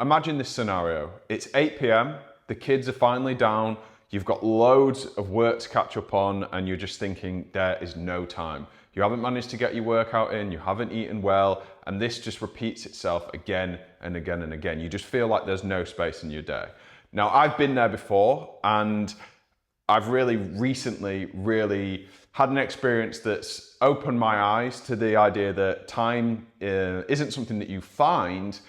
Imagine this scenario. It's 8 p.m, the kids are finally down, you've got loads of work to catch up on, and you're just thinking there is no time. You haven't managed to get your workout in, you haven't eaten well, and this just repeats itself again and again and again. You just feel like there's no space in your day. Now, I've been there before, and I've really recently had an experience that's opened my eyes to the idea that time isn't something that you find,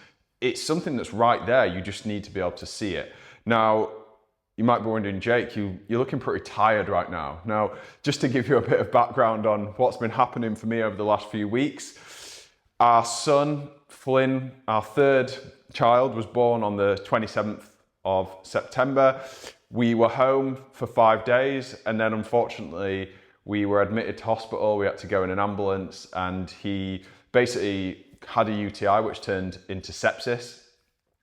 it's something that's right there. You just need to be able to see it. Now, you might be wondering, Jake, you're looking pretty tired right now. Now, just to give you a bit of background on what's been happening for me over the last few weeks, our son, Flynn, our third child, was born on the 27th of September. We were home for 5 days, and then unfortunately, we were admitted to hospital. We had to go in an ambulance, and he basically had a UTI which turned into sepsis.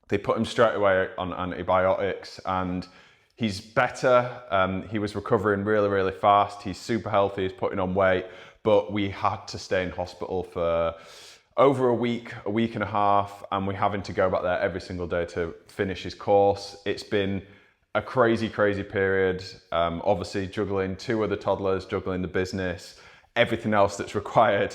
They put him straight away on antibiotics, and he's better. He was recovering really fast. He's super healthy, he's putting on weight, but we had to stay in hospital for over a week and a half, and we're having to go back there every single day to finish his course. It's been a crazy period. Obviously juggling 2 other toddlers, juggling the business, everything else that's required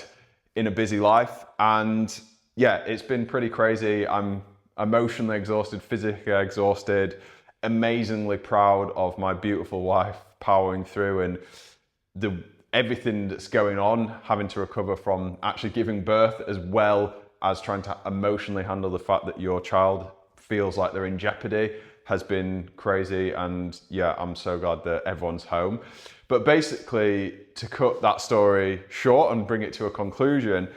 in a busy life. And yeah, it's been pretty crazy. I'm emotionally exhausted, physically exhausted, amazingly proud of my beautiful wife powering through, and everything that's going on, having to recover from actually giving birth, as well as trying to emotionally handle the fact that your child feels like they're in jeopardy, has been crazy. And yeah, I'm so glad that everyone's home. But basically, to cut that story short and bring it to a conclusion,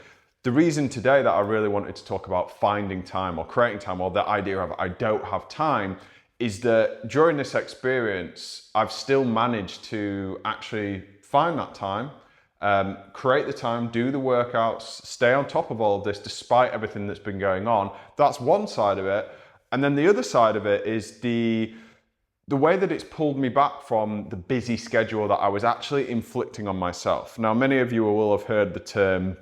the reason today that I really wanted to talk about finding time or creating time, or the idea of I don't have time, is that during this experience, I've still managed to actually find that time, create the time, do the workouts, stay on top of all of this despite everything that's been going on. That's one side of it. And then the other side of it is the way that it's pulled me back from the busy schedule that I was actually inflicting on myself. Now, many of you will have heard the term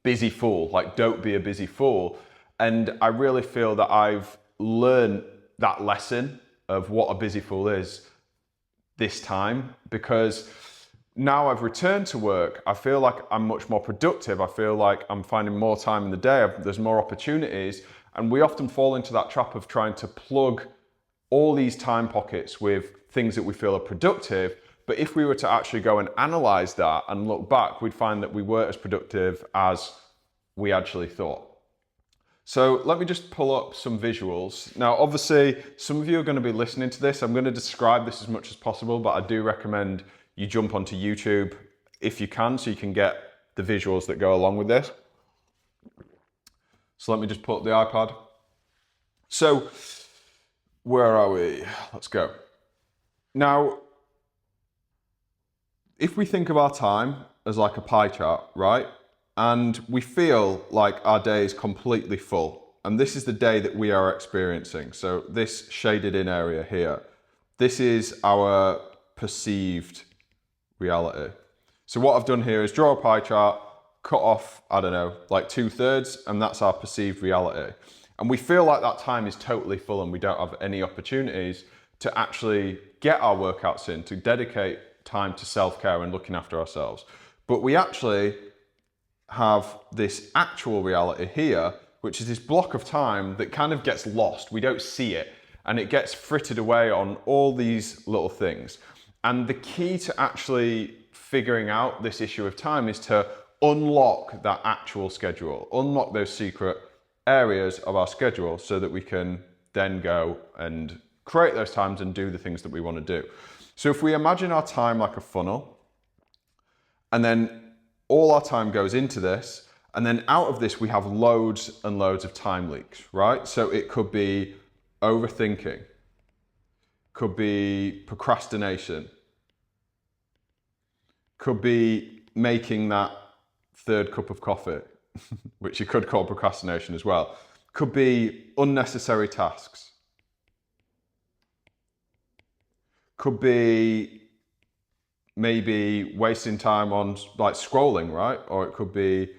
busy fool, like don't be a busy fool. And I really feel that I've learned that lesson of what a busy fool is this time, because now I've returned to work, I feel like I'm much more productive. I feel like I'm finding more time in the day. There's more opportunities. And we often fall into that trap of trying to plug all these time pockets with things that we feel are productive. But if we were to actually go and analyze that and look back, we'd find that we weren't as productive as we actually thought. So let me just pull up some visuals. Now, obviously, some of you are going to be listening to this. I'm going to describe this as much as possible, but I do recommend you jump onto YouTube if you can, so you can get the visuals that go along with this. So let me just pull up the iPad. So where are we? Let's go. Now, if we think of our time as like a pie chart, right? And we feel like our day is completely full. And this is the day that we are experiencing. So this shaded in area here, this is our perceived reality. So what I've done here is draw a pie chart, cut off, I don't know, like 2/3, and that's our perceived reality. And we feel like that time is totally full and we don't have any opportunities to actually get our workouts in, to dedicate time to self-care and looking after ourselves. But we actually have this actual reality here, which is this block of time that kind of gets lost. We don't see it, and it gets frittered away on all these little things. And the key to actually figuring out this issue of time is to unlock that actual schedule, unlock those secret areas of our schedule so that we can then go and create those times and do the things that we want to do. So if we imagine our time like a funnel, and then all our time goes into this, and then out of this we have loads and loads of time leaks, right? So it could be overthinking, could be procrastination, could be making that third cup of coffee, which you could call procrastination as well. Could be unnecessary tasks. Could be maybe wasting time on like scrolling, right? Or it could be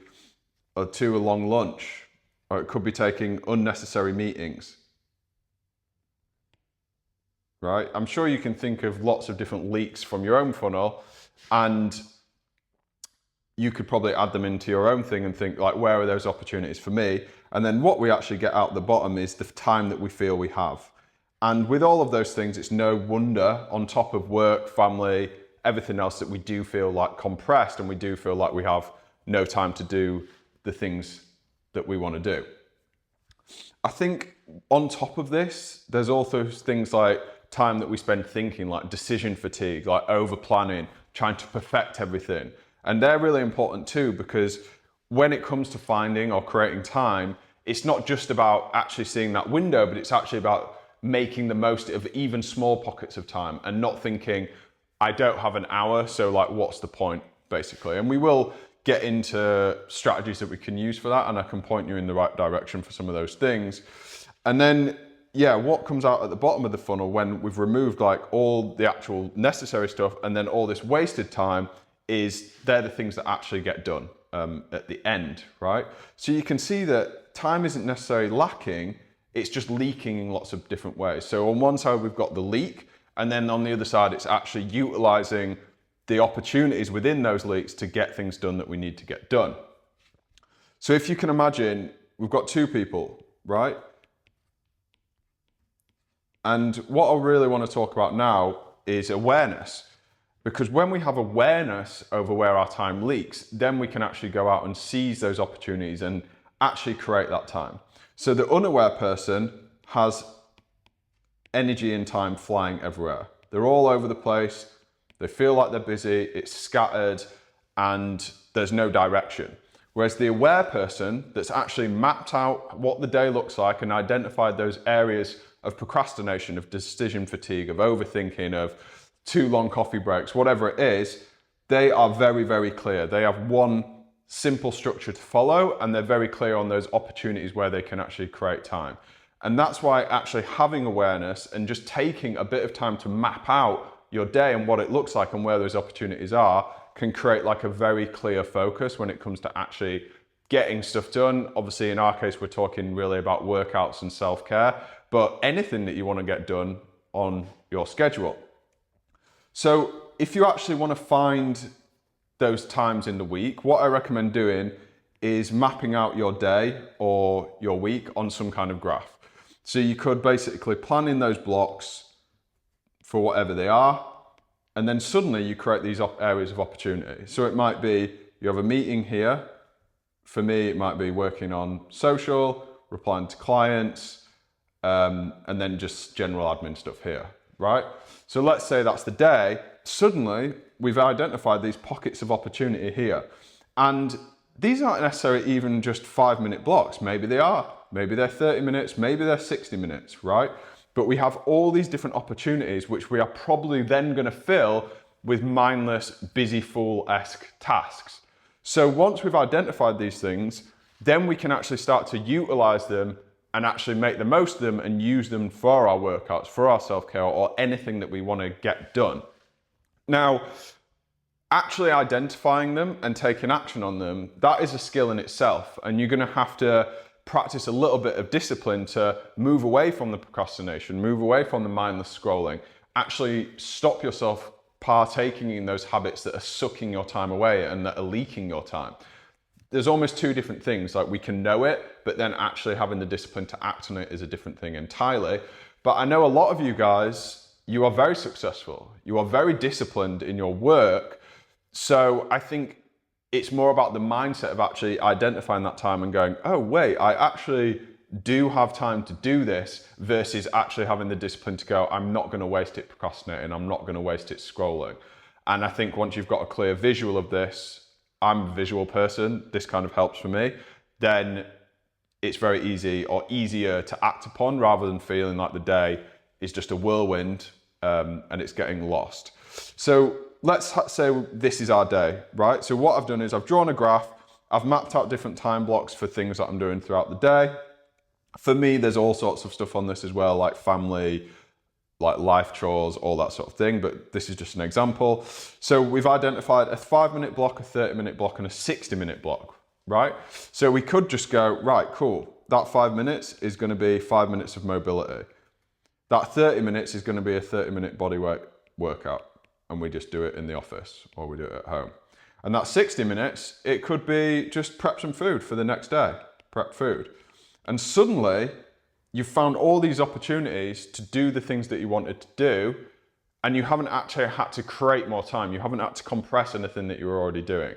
a too long lunch, or it could be taking unnecessary meetings. right? I'm sure you can think of lots of different leaks from your own funnel, and you could probably add them into your own thing and think like, where are those opportunities for me? And then what we actually get out the bottom is the time that we feel we have. And with all of those things, it's no wonder, on top of work, family, everything else, that we do feel like compressed, and we do feel like we have no time to do the things that we want to do. I think on top of this, there's also things like time that we spend thinking, like decision fatigue, like over planning, trying to perfect everything. And they're really important too, because when it comes to finding or creating time, it's not just about actually seeing that window, but it's actually about making the most of even small pockets of time and not thinking, I don't have an hour, so like, what's the point, basically? And we will get into strategies that we can use for that, and I can point you in the right direction for some of those things. And then, yeah, what comes out at the bottom of the funnel when we've removed like all the actual necessary stuff and then all this wasted time is they're the things that actually get done at the end, right? So you can see that time isn't necessarily lacking, it's just leaking in lots of different ways. So on one side, we've got the leak, and then on the other side, it's actually utilizing the opportunities within those leaks to get things done that we need to get done. So if you can imagine, we've got two people, right? And what I really want to talk about now is awareness. Because when we have awareness over where our time leaks, then we can actually go out and seize those opportunities and actually create that time. So the unaware person has energy and time flying everywhere. They're all over the place. They feel like they're busy, it's scattered, and there's no direction. Whereas the aware person that's actually mapped out what the day looks like and identified those areas of procrastination, of decision fatigue, of overthinking, of too long coffee breaks, whatever it is, they are very, very clear. They have one simple structure to follow, and they're very clear on those opportunities where they can actually create time. And that's why actually having awareness and just taking a bit of time to map out your day and what it looks like and where those opportunities are can create like a very clear focus when it comes to actually getting stuff done. Obviously, in our case, we're talking really about workouts and self-care, but anything that you want to get done on your schedule. So if you actually want to find those times in the week, what I recommend doing is mapping out your day or your week on some kind of graph. So you could basically plan in those blocks for whatever they are, and then suddenly you create these areas of opportunity. So it might be you have a meeting here. For me, it might be working on social, replying to clients, and then just general admin stuff here, right? So let's say that's the day. Suddenly, we've identified these pockets of opportunity here. And these aren't necessarily even just 5-minute blocks. Maybe they are. Maybe they're 30 minutes, maybe they're 60 minutes, right? But we have all these different opportunities, which we are probably then going to fill with mindless, busy fool-esque tasks. So once we've identified these things, then we can actually start to utilize them and actually make the most of them and use them for our workouts, for our self-care, or anything that we want to get done. Now, actually identifying them and taking action on them, that is a skill in itself. And you're going to have to practice a little bit of discipline to move away from the procrastination, move away from the mindless scrolling, actually stop yourself partaking in those habits that are sucking your time away and that are leaking your time. There's almost two different things. Like, we can know it, but then actually having the discipline to act on it is a different thing entirely. But I know a lot of you guys, you are very successful. You are very disciplined in your work. So I think it's more about the mindset of actually identifying that time and going, oh, wait, I actually do have time to do this, versus actually having the discipline to go, I'm not going to waste it procrastinating. I'm not going to waste it scrolling. And I think once you've got a clear visual of this, I'm a visual person, this kind of helps for me, then it's very easy or easier to act upon rather than feeling like the day is just a whirlwind and it's getting lost. So let's say this is our day, right? So what I've done is I've drawn a graph, I've mapped out different time blocks for things that I'm doing throughout the day. For me, there's all sorts of stuff on this as well, like family, like life chores, all that sort of thing, but this is just an example. So we've identified a 5-minute block, a 30-minute block, and a 60-minute block, right? So we could just go, right, cool, that 5 minutes is going to be 5 minutes of mobility. That 30 minutes is going to be a 30-minute bodyweight workout, and we just do it in the office or we do it at home. And that 60 minutes, it could be just prep some food for the next day, prep food. And suddenly you've found all these opportunities to do the things that you wanted to do, and you haven't actually had to create more time. You haven't had to compress anything that you were already doing.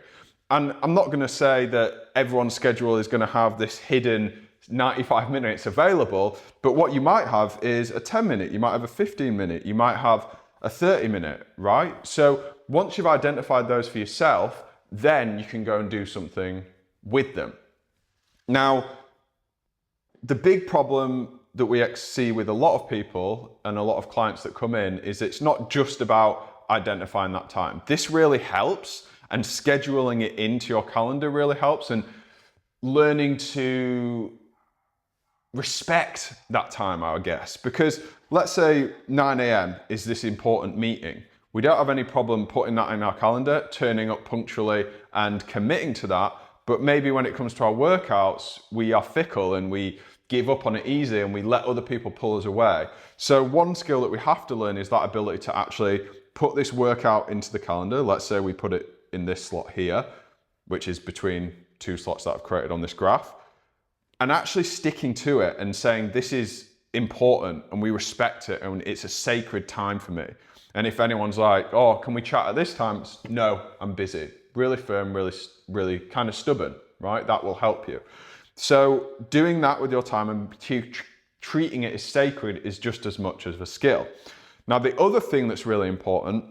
And I'm not going to say that everyone's schedule is going to have this hidden 95 minutes available, but what you might have is a 10-minute, you might have a 15-minute, you might have a 30-minute, right? So once you've identified those for yourself, then you can go and do something with them. Now, the big problem that we see with a lot of people and a lot of clients that come in is it's not just about identifying that time. This really helps, and scheduling it into your calendar really helps, and learning to respect that time, I guess. Because let's say 9 a.m. is this important meeting. We don't have any problem putting that in our calendar, turning up punctually and committing to that. But maybe when it comes to our workouts, we are fickle and we give up on it easy and we let other people pull us away. So one skill that we have to learn is that ability to actually put this workout into the calendar. Let's say we put it in this slot here, which is between two slots that I've created on this graph, and actually sticking to it and saying this is important and we respect it and it's a sacred time for me. And if anyone's like, oh, can we chat at this time? No, I'm busy. Really firm, really kind of stubborn, right? That will help you. So doing that with your time and treating it as sacred is just as much as a skill. Now, the other thing that's really important,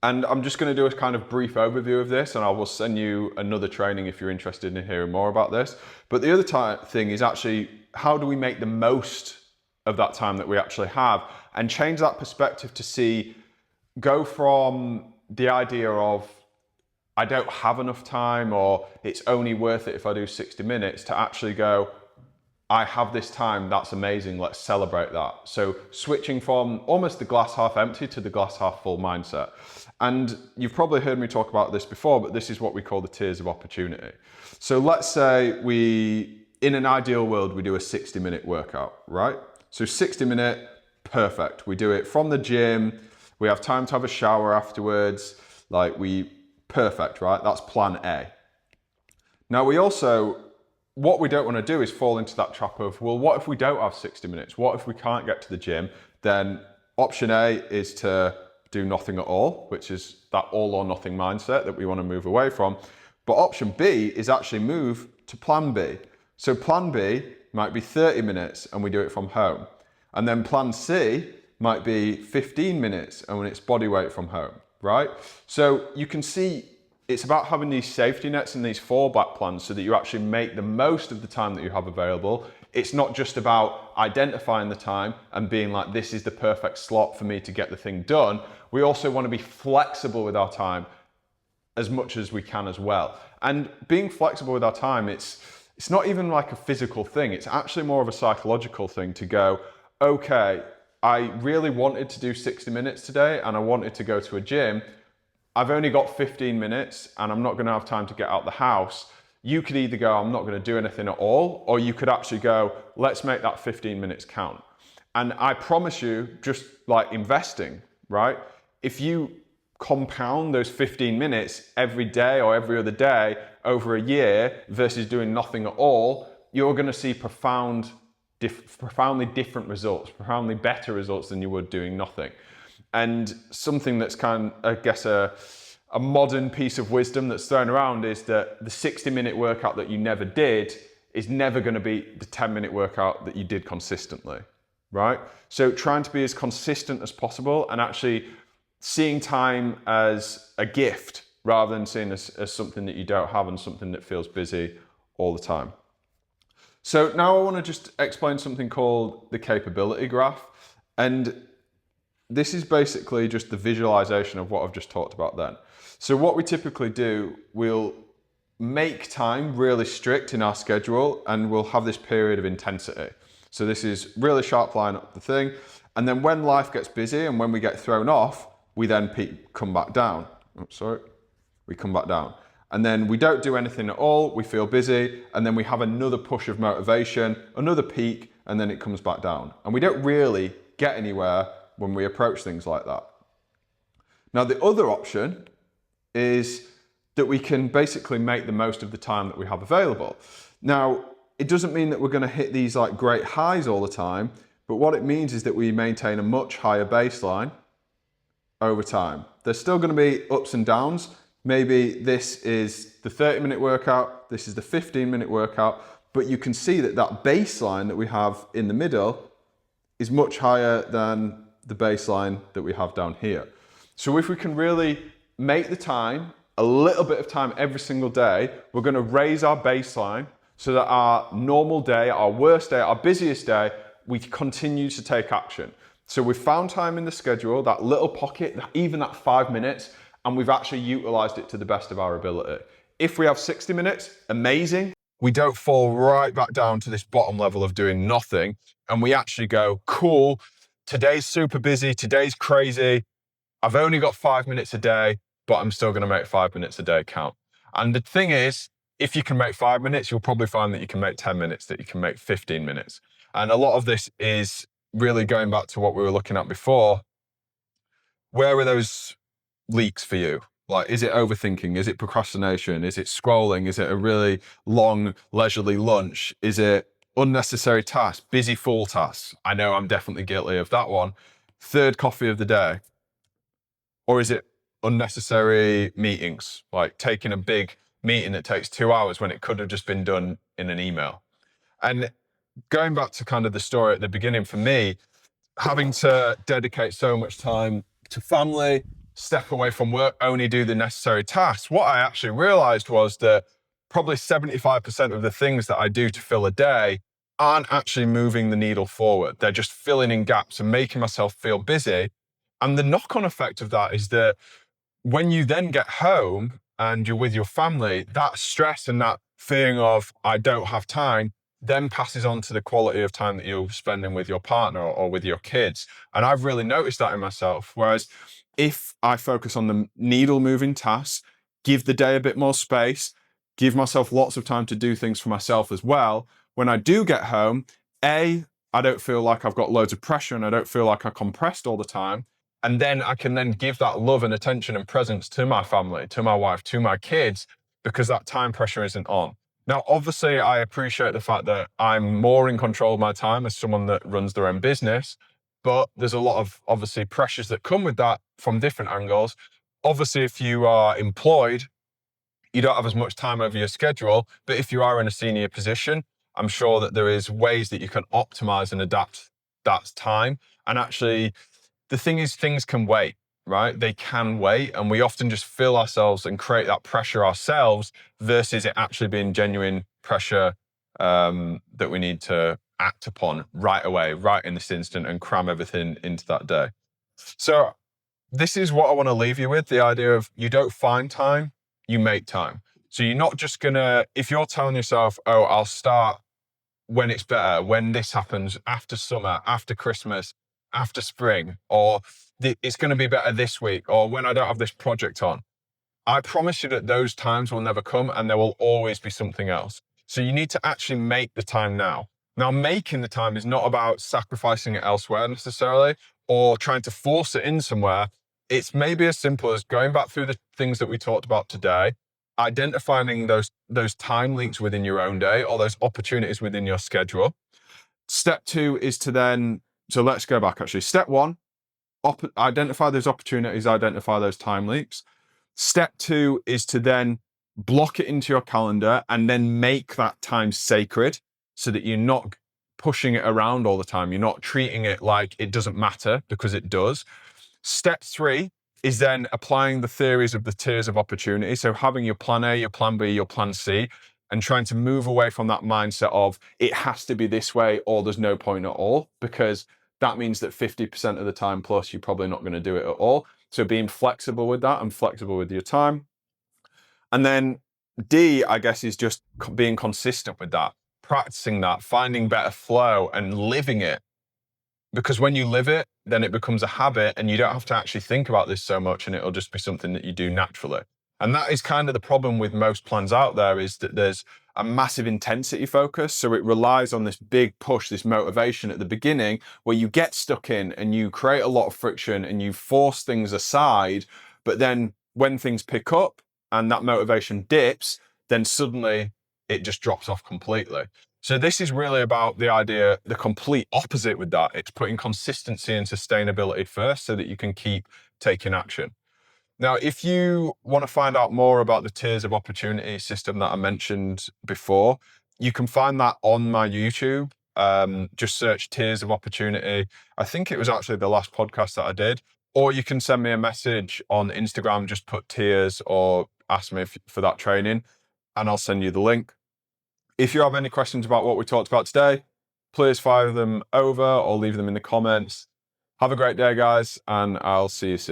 and I'm just going to do a kind of brief overview of this, and I will send you another training if you're interested in hearing more about this. But the other thing is actually, how do we make the most of that time that we actually have and change that perspective to go from the idea of, I don't have enough time, or it's only worth it if I do 60 minutes, to actually go, I have this time, that's amazing, let's celebrate that. So switching from almost the glass half empty to the glass half full mindset. And you've probably heard me talk about this before, but this is what we call the tiers of opportunity. So let's say in an ideal world, we do a 60-minute workout, right? So 60-minute, perfect. We do it from the gym, we have time to have a shower afterwards, perfect, right? That's plan A. Now what we don't want to do is fall into that trap of, well, what if we don't have 60 minutes? What if we can't get to the gym? Then option A is to do nothing at all, which is that all or nothing mindset that we want to move away from. But option B is actually move to plan B. So plan B might be 30 minutes and we do it from home. And then plan C might be 15 minutes and when it's body weight from home, right? So you can see it's about having these safety nets and these fallback plans so that you actually make the most of the time that you have available. It's not just about identifying the time and being like, this is the perfect slot for me to get the thing done. We also want to be flexible with our time as much as we can as well. And being flexible with our time, it's not even like a physical thing. It's actually more of a psychological thing to go, okay, I really wanted to do 60 minutes today and I wanted to go to a gym. I've only got 15 minutes and I'm not going to have time to get out the house. You could either go, I'm not going to do anything at all, or you could actually go, let's make that 15 minutes count. And I promise you, just like investing, right? If you compound those 15 minutes every day or every other day over a year versus doing nothing at all, you're going to see profoundly different results, profoundly better results than you would doing nothing. And something that's a modern piece of wisdom that's thrown around is that the 60-minute workout that you never did is never going to be the 10-minute workout that you did consistently, right? So trying to be as consistent as possible and actually seeing time as a gift rather than seeing as something that you don't have and something that feels busy all the time. So now I want to just explain something called the capability graph. And this is basically just the visualization of what I've just talked about then. So what we typically do, we'll make time really strict in our schedule and we'll have this period of intensity. So this is really sharp line up the thing. And then when life gets busy and when we get thrown off, we then come back down. We come back down. And then we don't do anything at all, we feel busy, and then we have another push of motivation, another peak, and then it comes back down. And we don't really get anywhere when we approach things like that. Now, the other option is that we can basically make the most of the time that we have available. Now, it doesn't mean that we're going to hit these like great highs all the time, but what it means is that we maintain a much higher baseline over time. There's still going to be ups and downs. Maybe this is the 30-minute workout, this is the 15-minute workout, but you can see that that baseline that we have in the middle is much higher than the baseline that we have down here. So if we can really make the time, a little bit of time every single day, we're going to raise our baseline so that our normal day, our worst day, our busiest day, we continue to take action. So we've found time in the schedule, that little pocket, even that 5 minutes, and we've actually utilized it to the best of our ability. If we have 60 minutes, amazing. We don't fall right back down to this bottom level of doing nothing. And we actually go, cool, today's super busy, today's crazy. I've only got 5 minutes a day, but I'm still going to make 5 minutes a day count. And the thing is, if you can make 5 minutes, you'll probably find that you can make 10 minutes, that you can make 15 minutes. And a lot of this is really going back to what we were looking at before. Where are those leaks for you? Like, is it overthinking? Is it procrastination? Is it scrolling? Is it a really long, leisurely lunch? Is it unnecessary tasks, busy fool tasks? I know I'm definitely guilty of that one. Third coffee of the day. Or is it unnecessary meetings, like taking a big meeting that takes 2 hours when it could have just been done in an email? And going back to kind of the story at the beginning, for me, having to dedicate so much time to family, step away from work, only do the necessary tasks, what I actually realized was that probably 75% of the things that I do to fill a day aren't actually moving the needle forward. They're just filling in gaps and making myself feel busy. And the knock-on effect of that is that when you then get home and you're with your family, that stress and that feeling of, I don't have time, then passes on to the quality of time that you're spending with your partner or with your kids. And I've really noticed that in myself. Whereas if I focus on the needle moving tasks, give the day a bit more space, give myself lots of time to do things for myself as well, when I do get home, I don't feel like I've got loads of pressure and I don't feel like I'm compressed all the time. And then I can then give that love and attention and presence to my family, to my wife, to my kids, because that time pressure isn't on. Now, obviously, I appreciate the fact that I'm more in control of my time as someone that runs their own business, but there's a lot of obviously pressures that come with that from different angles. Obviously, if you are employed, you don't have as much time over your schedule, but if you are in a senior position, I'm sure that there is ways that you can optimize and adapt that time. And actually, the thing is, things can wait, right? They can wait. And we often just fill ourselves and create that pressure ourselves versus it actually being genuine pressure that we need to act upon right away, right in this instant, and cram everything into that day. So this is what I want to leave you with, the idea of you don't find time, you make time. So you're not just gonna, if you're telling yourself, oh, I'll start when it's better, when this happens, after summer, after Christmas, after spring, or it's going to be better this week, or when I don't have this project on. I promise you that those times will never come and there will always be something else. So you need to actually make the time now. Now, making the time is not about sacrificing it elsewhere necessarily, or trying to force it in somewhere. It's maybe as simple as going back through the things that we talked about today, identifying those time leaks within your own day or those opportunities within your schedule. Step 2 is to then, so let's go back actually. Step 1, identify those opportunities, identify those time leaks. Step 2 is to then block it into your calendar and then make that time sacred so that you're not pushing it around all the time. You're not treating it like it doesn't matter, because it does. Step 3 is then applying the theories of the tiers of opportunity. So having your plan A, your plan B, your plan C, and trying to move away from that mindset of it has to be this way or there's no point at all, because that means that 50% of the time plus you're probably not going to do it at all. So being flexible with that and flexible with your time. And then D, I guess, is just being consistent with that, practicing that, finding better flow and living it. Because when you live it, then it becomes a habit and you don't have to actually think about this so much and it'll just be something that you do naturally. And that is kind of the problem with most plans out there, is that there's a massive intensity focus. So it relies on this big push, this motivation at the beginning where you get stuck in and you create a lot of friction and you force things aside. But then when things pick up and that motivation dips, then suddenly it just drops off completely. So this is really about the idea, the complete opposite with that. It's putting consistency and sustainability first so that you can keep taking action. Now, if you want to find out more about the tiers of opportunity system that I mentioned before, you can find that on my YouTube. Just search tiers of opportunity. I think it was actually the last podcast that I did. Or you can send me a message on Instagram, just put tiers or ask me for that training, and I'll send you the link. If you have any questions about what we talked about today, please fire them over or leave them in the comments. Have a great day, guys, and I'll see you soon.